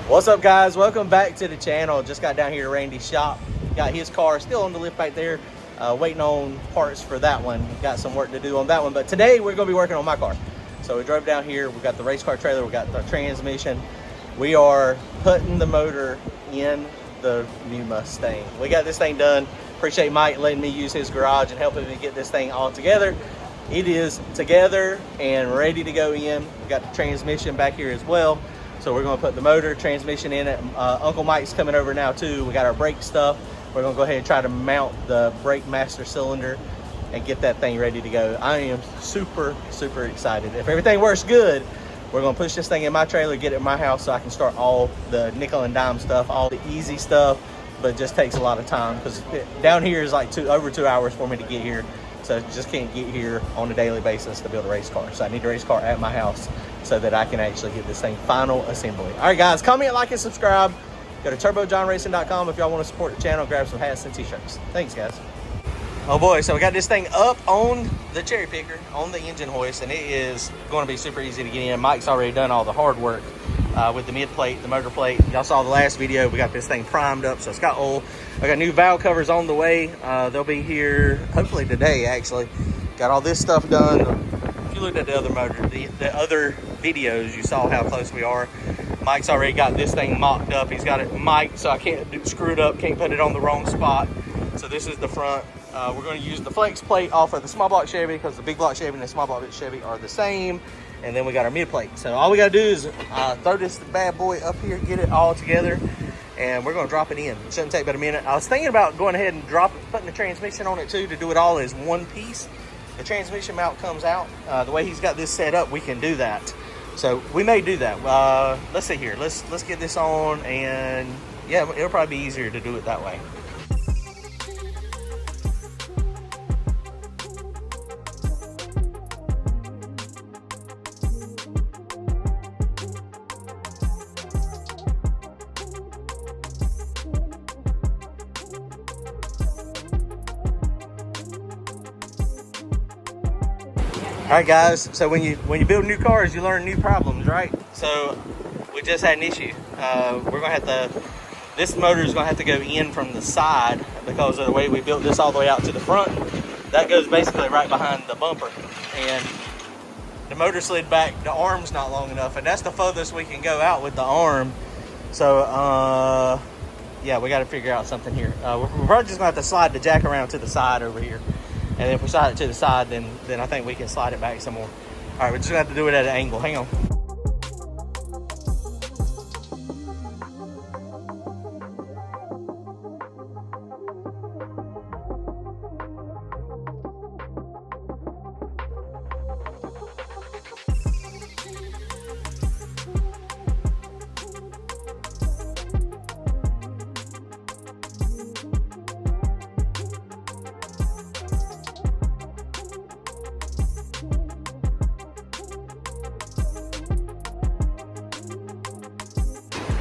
What's up, guys? Welcome back to the channel. Just got down here to Randy's shop. Got his car still on the lift back there, waiting on parts for that one. Got some work to do on that one, but today we're going to be working on my car. So we drove down here. We got the race car trailer. We got the transmission. We are putting the motor in the new Mustang. We got this thing done. Appreciate Mike letting me use his garage and helping me get this thing all together. It is together and ready to go in. We got the transmission back here as well. So we're going to put the motor, transmission in it. Uncle Mike's coming over now too. We got our brake stuff. We're going to go ahead and try to mount the brake master cylinder and get that thing ready to go. I am super excited. If everything works good, we're going to push this thing in my trailer, get it in my house so I can start all the nickel and dime stuff, all the easy stuff, but it just takes a lot of time because down here is like over 2 hours for me to get here. So just can't get here on a daily basis to build a race car. So I need a race car at my house so that I can actually get this thing final assembly. All right, guys, comment, like, and subscribe. Go to TurboJohnRacing.com if y'all want to support the channel. Grab some hats and t-shirts. Thanks, guys. Oh boy, so we got this thing up on the cherry picker, on the engine hoist, and it is going to be super easy to get in. Mike's already done all the hard work with the mid plate, the motor plate. Y'all saw the last video. We got this thing primed up, so it's got oil. I got new valve covers on the way. They'll be here hopefully today, actually. Got all this stuff done. If you looked at the other motor, the other videos, you saw how close we are. Mike's already got this thing mocked up. He's got it mic'd, so I can't screw it up, can't put it on the wrong spot. So this is the front. We're going to use the flex plate off of the small block Chevy because the big block Chevy and the small block Chevy are the same. And then we got our mid plate. So all we got to do is throw this bad boy up here, get it all together, and we're going to drop it in. It shouldn't take but a minute. I was thinking about going ahead and putting the transmission on it too to do it all as one piece. The transmission mount comes out. The way he's got this set up, we can do that. So we may do that. Let's see here. Let's get this on, and yeah, it'll probably be easier to do it that way. All right, guys, so when you build new cars, you learn new problems, right? So we just had an issue. We're gonna have to, this motor is gonna have to go in from the side because of the way we built this all the way out to the front. That goes basically right behind the bumper, and the motor slid back, the arm's not long enough, and that's the furthest we can go out with the arm. So yeah, we gotta figure out something here. We're probably just gonna have to slide the jack around to the side over here. And if we slide it to the side, then I think we can slide it back some more. All right, we're just gonna have to do it at an angle. Hang on.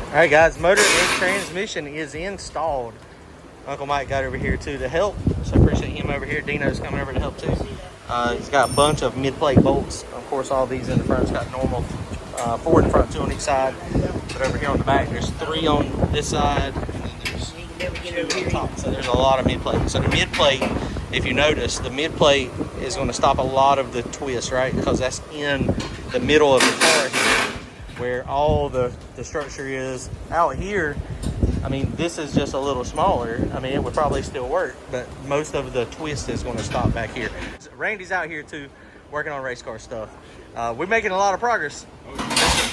All right, guys, motor and transmission is installed. Uncle Mike got over here too to help, so appreciate him over here. Dino's coming over to help too. He's got a bunch of mid-plate bolts. Of course, all these in the front's got normal 4 in the front, 2 on each side. But over here on the back, there's 3 on this side, and then there's 2 on top. So there's a lot of mid-plate. So the mid-plate, if you notice, the mid-plate is going to stop a lot of the twists, right? Because that's in the middle of the car here, where all the structure is. Out here, I mean, this is just a little smaller. I mean, it would probably still work, but most of the twist is going to stop back here. Randy's out here too, working on race car stuff. We're making a lot of progress.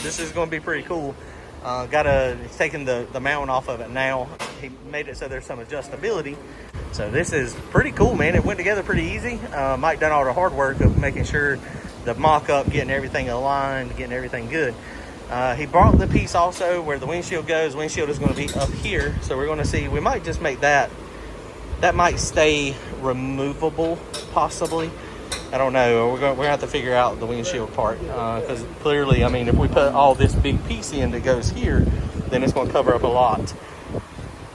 This is going to be pretty cool. He's taking the mount off of it now. He made it so there's some adjustability. So this is pretty cool, man. It went together pretty easy. Mike done all the hard work of making sure the mock-up, getting everything aligned, getting everything good. He brought the piece also where the windshield goes. Windshield is going to be up here, so we're going to see. We might just make that might stay removable, possibly. I don't know. We're gonna have to figure out the windshield part because clearly, I mean, if we put all this big piece in that goes here, then it's going to cover up a lot.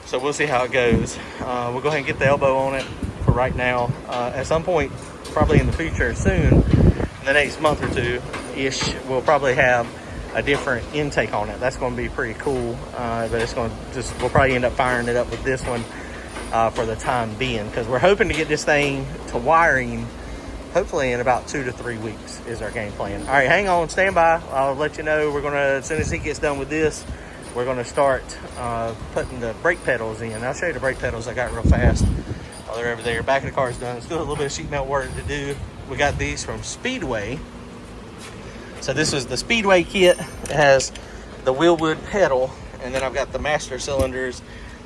So we'll see how it goes. We'll go ahead and get the elbow on it for right now. At some point, probably in the future, soon, in the next month or two ish, we'll probably have a different intake on it. That's going to be pretty cool, but it's going to we'll probably end up firing it up with this one for the time being, because we're hoping to get this thing to wiring hopefully in about 2 to 3 weeks is our game plan. All right, hang on, stand by. I'll let you know. We're gonna, as soon as he gets done with this, we're gonna start putting the brake pedals in. I'll show you the brake pedals I got real fast. Oh, they're over there. Back of the car's done. Still a little bit of sheet metal work to do. We got these from Speedway. So this is the Speedway kit. It has the wheelwood pedal, and then I've got the master cylinders.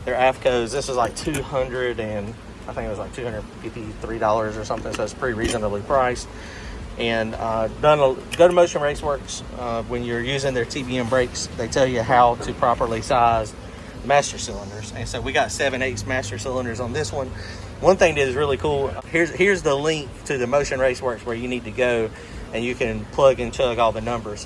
They're AFCOs. This is like I think it was like $253 or something, so it's pretty reasonably priced. And go to Motion Raceworks. When you're using their TBM brakes, they tell you how to properly size master cylinders. And so we got 7/8 master cylinders on this one. One thing that is really cool, here's the link to the Motion Raceworks where you need to go, and you can plug and chug all the numbers.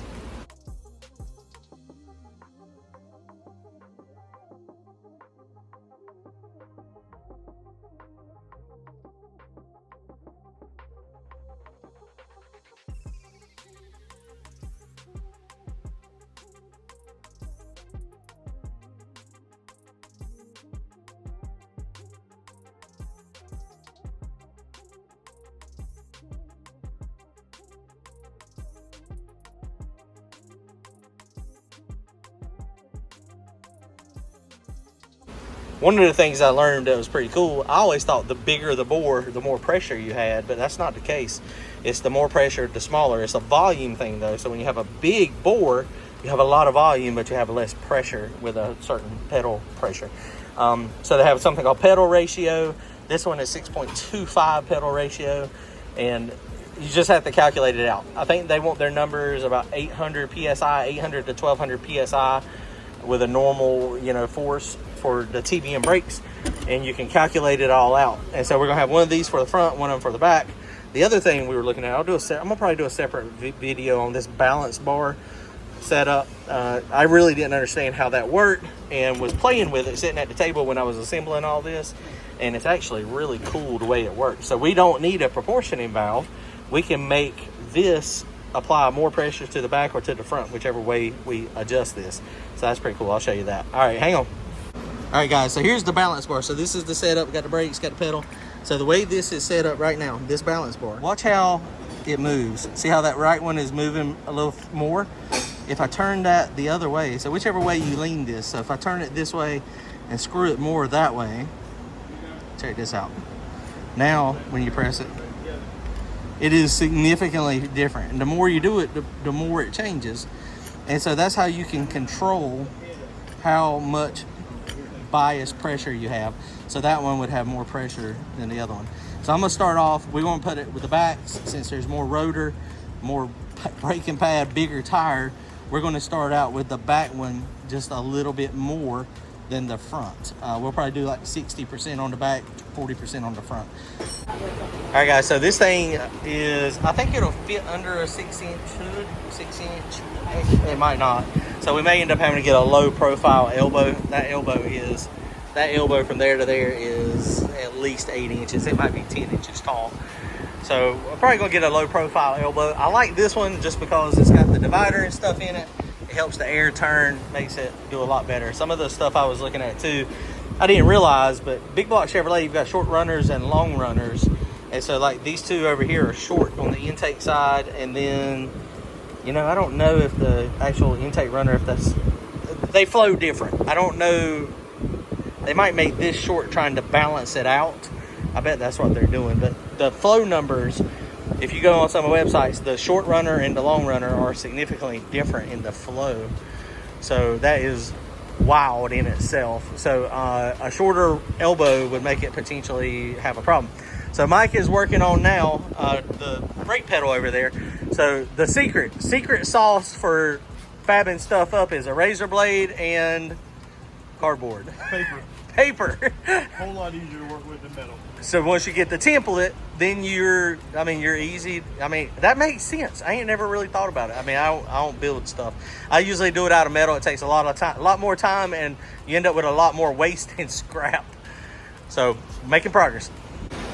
One of the things I learned that was pretty cool, I always thought the bigger the bore, the more pressure you had, but that's not the case. It's the more pressure, the smaller. It's a volume thing though. So when you have a big bore, you have a lot of volume, but you have less pressure with a certain pedal pressure. So they have something called pedal ratio. This one is 6.25 pedal ratio, and you just have to calculate it out. I think they want their numbers about 800 PSI, 800 to 1200 PSI with a normal, force for the TBM brakes, and you can calculate it all out. And so we're gonna have one of these for the front, one of them for the back. The other thing we were looking at, I'm gonna probably do a separate video on this balance bar setup. I really didn't understand how that worked and was playing with it sitting at the table when I was assembling all this, and it's actually really cool the way it works. So we don't need a proportioning valve. We can make this apply more pressure to the back or to the front, whichever way we adjust this. So that's pretty cool. I'll show you that. All right, hang on. All right, guys, so here's the balance bar. So this is the setup. Got the brakes, got the pedal. So the way this is set up right now, this balance bar, watch how it moves. See how that right one is moving a little more? If I turn that the other way, so whichever way you lean this, so if I turn it this way and screw it more that way, check this out. Now, when you press it, it is significantly different. And the more you do it, the more it changes. And so that's how you can control how much bias pressure you have. So that one would have more pressure than the other one. So I'm gonna start off, we're gonna put it with the backs, since there's more rotor, more braking pad, bigger tire, we're gonna start out with the back one just a little bit more than the front. We'll probably do like 60% on the back, 40% on the front. All right, guys, so this thing is, I think it'll fit under a 6-inch hood, 6-inch, it might not. So we may end up having to get a low profile elbow. That elbow from there to there is at least 8 inches. It might be 10 inches tall. So I'm probably gonna get a low profile elbow. I like this one just because it's got the divider and stuff in it. It helps the air turn, makes it do a lot better. Some of the stuff I was looking at too, I didn't realize, but big block Chevrolet, you've got short runners and long runners. And so like these two over here are short on the intake side, and then, I don't know if the actual intake runner, they flow different. I don't know, they might make this short trying to balance it out. I bet that's what they're doing. But the flow numbers, if you go on some websites, the short runner and the long runner are significantly different in the flow. So that is wild in itself. So a shorter elbow would make it potentially have a problem. So Mike is working on now the brake pedal over there. So the secret sauce for fabbing stuff up is a razor blade and cardboard. Paper. A whole lot easier to work with than metal. So once you get the template, then you're easy. That makes sense. I ain't never really thought about it. I don't build stuff. I usually do it out of metal. It takes a lot of time, a lot more time, and you end up with a lot more waste and scrap. So making progress.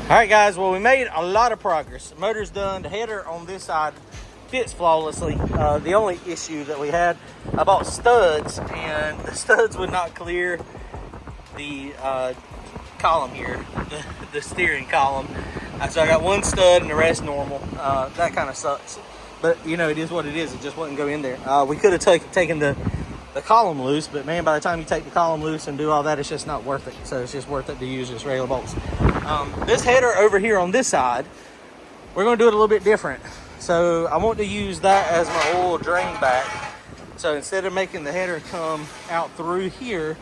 All right, guys. Well, we made a lot of progress. The motor's done. The header on this side fits flawlessly. The only issue that we had, I bought studs, and the studs would not clear the column here, the steering column. So I got one stud and the rest normal. That kind of sucks, but you know, it is what it is. It just wouldn't go in there. We could have taken the column loose, but man, by the time you take the column loose and do all that, it's just not worth it. So it's just worth it to use just regular bolts. This header over here on this side, we're going to do it a little bit different. So I want to use that as my oil drain back. So instead of making the header come out through here,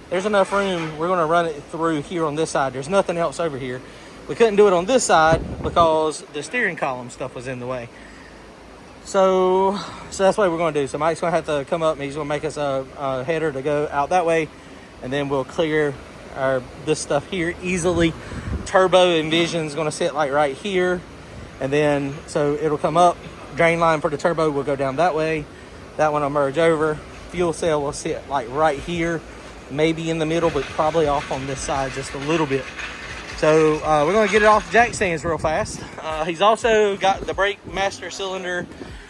there's enough room. We're going to run it through here on this side. There's nothing else over here. We couldn't do it on this side because the steering column stuff was in the way. So that's what we're going to do. So Mike's going to have to come up and he's going to make us a header to go out that way. And then we'll clear this stuff here easily. Turbo Envision is going to sit like right here. And then, so it'll come up. Drain line for the turbo will go down that way. That one will merge over. Fuel cell will sit like right here. Maybe in the middle, but probably off on this side just a little bit. So we're going to get it off the jack stands real fast. He's also got the brake master cylinder.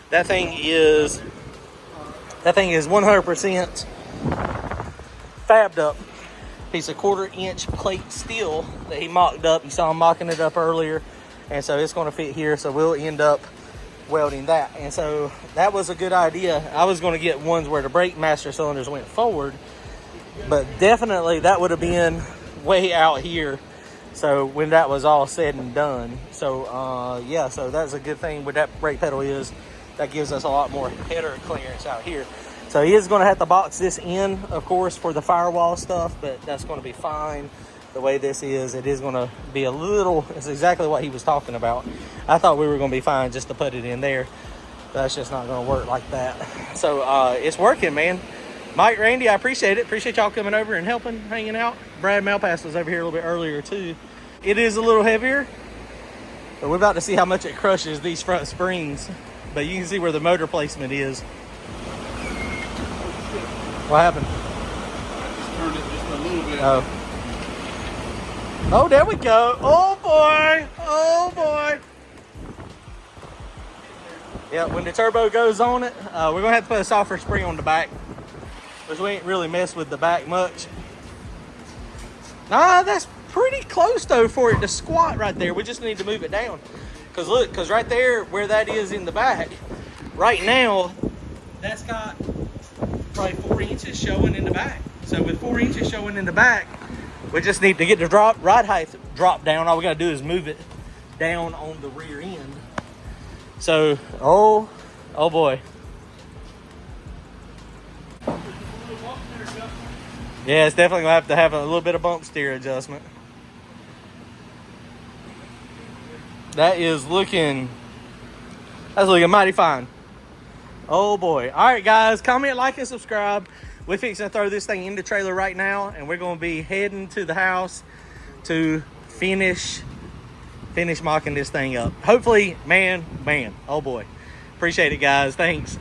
That thing is 100% fabbed up. Piece of 1/4 inch plate steel that he mocked up. You saw him mocking it up earlier. And so it's going to fit here. So we'll end up welding that. And so that was a good idea. I was going to get ones where the brake master cylinders went forward. But definitely that would have been way out here. So when that was all said and done. So yeah, so that's a good thing with that brake pedal is that gives us a lot more header clearance out here. So he is going to have to box this in, of course, for the firewall stuff, but that's going to be fine. The way this is, it is going to be a little, it's exactly what he was talking about. I thought we were going to be fine just to put it in there. That's just not going to work like that. So it's working, man. Mike, Randy, I appreciate it. Appreciate y'all coming over and helping, hanging out. Brad Malpass was over here a little bit earlier too. It is a little heavier, but we're about to see how much it crushes these front springs. But you can see where the motor placement is. What happened? I just turned it just a little bit. Oh. Oh, there we go. Oh boy. Oh boy. Yeah, when the turbo goes on it, we're going to have to put a softer spring on the back. Because we ain't really messed with the back much. Nah, that's pretty close though for it to squat right there. We just need to move it down. Because look, because right there where that is in the back, right now, that's got probably 4 inches showing in the back. So with 4 inches showing in the back, we just need to get the ride height drop down. All we got to do is move it down on the rear end. So, oh boy. Yeah, it's definitely going to have a little bit of bump steer adjustment. That's looking mighty fine. Oh boy. All right, guys, comment, like, and subscribe. We're fixing to throw this thing in the trailer right now, and we're going to be heading to the house to finish mocking this thing up. Hopefully, man, oh boy. Appreciate it, guys. Thanks.